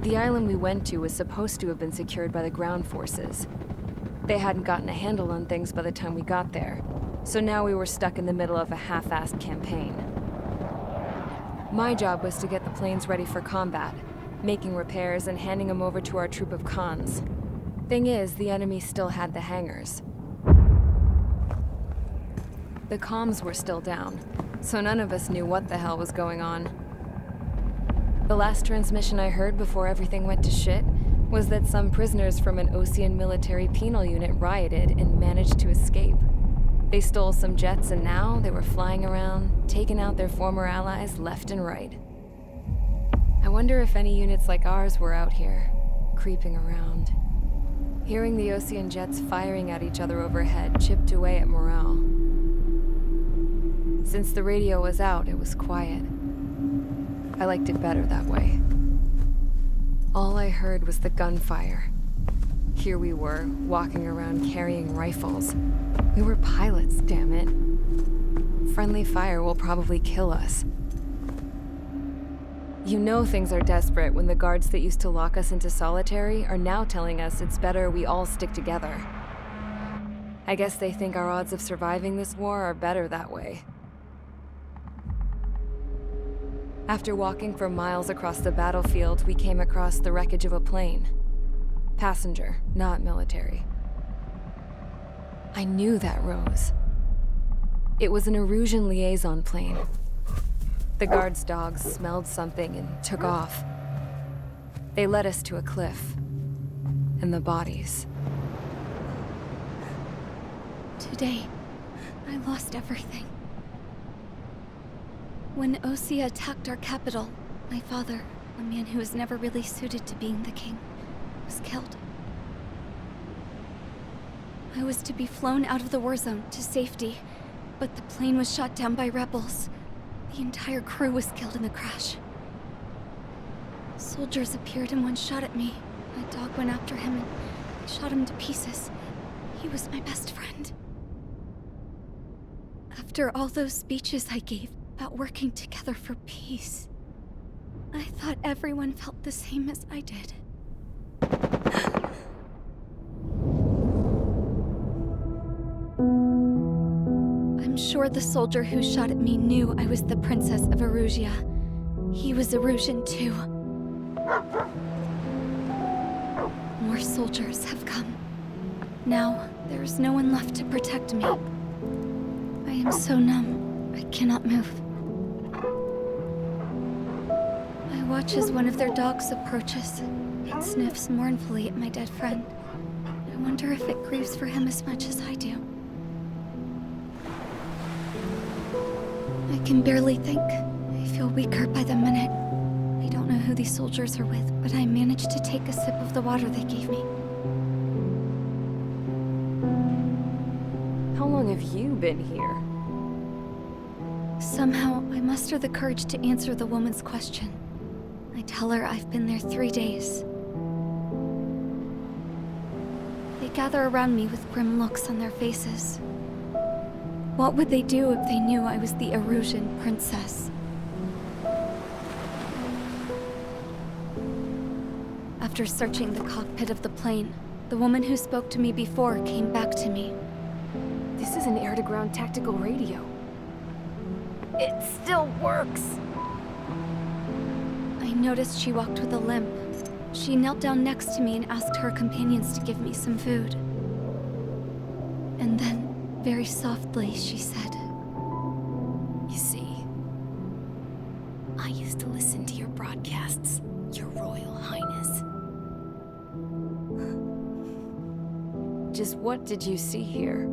The island we went to was supposed to have been secured by the ground forces. They hadn't gotten a handle on things by the time we got there, so now we were stuck in the middle of a half-assed campaign. My job was to get the planes ready for combat, making repairs and handing them over to our troop of cons. Thing is, the enemy still had the hangars. The comms were still down, so none of us knew what the hell was going on. The last transmission I heard before everything went to shit was that some prisoners from an Osean military penal unit rioted and managed to escape. They stole some jets and now they were flying around, taking out their former allies left and right. I wonder if any units like ours were out here, creeping around. Hearing the Osean jets firing at each other overhead chipped away at morale. Since the radio was out, it was quiet. I liked it better that way. All I heard was the gunfire. Here we were, walking around carrying rifles. We were pilots, damn it. Friendly fire will probably kill us. You know things are desperate when the guards that used to lock us into solitary are now telling us it's better we all stick together. I guess they think our odds of surviving this war are better that way. After walking for miles across the battlefield, we came across the wreckage of a plane. Passenger, not military. I knew that rose. It was an Erusian liaison plane. The guards' dogs smelled something and took off. They led us to a cliff. And the bodies. Today, I lost everything. When Osea attacked our capital, my father, a man who was never really suited to being the king, was killed. I was to be flown out of the war zone to safety, but the plane was shot down by rebels. The entire crew was killed in the crash. Soldiers appeared and one shot at me. My dog went after him and I shot him to pieces. He was my best friend. After all those speeches I gave about working together for peace, I thought everyone felt the same as I did. I'm sure the soldier who shot at me knew I was the Princess of Erusia. He was Erusian too. More soldiers have come. Now, there is no one left to protect me. I am so numb, I cannot move. I watch as one of their dogs approaches. It sniffs mournfully at my dead friend. I wonder if it grieves for him as much as I do. I can barely think. I feel weaker by the minute. I don't know who these soldiers are with, but I managed to take a sip of the water they gave me. How long have you been here? Somehow, I muster the courage to answer the woman's question. I tell her I've been there 3 days. They gather around me with grim looks on their faces. What would they do if they knew I was the Erusian princess? After searching the cockpit of the plane, the woman who spoke to me before came back to me. This is an air-to-ground tactical radio. It still works! I noticed she walked with a limp. She knelt down next to me and asked her companions to give me some food. And then, very softly, she said, You see, I used to listen to your broadcasts, Your Royal Highness. Just what did you see here?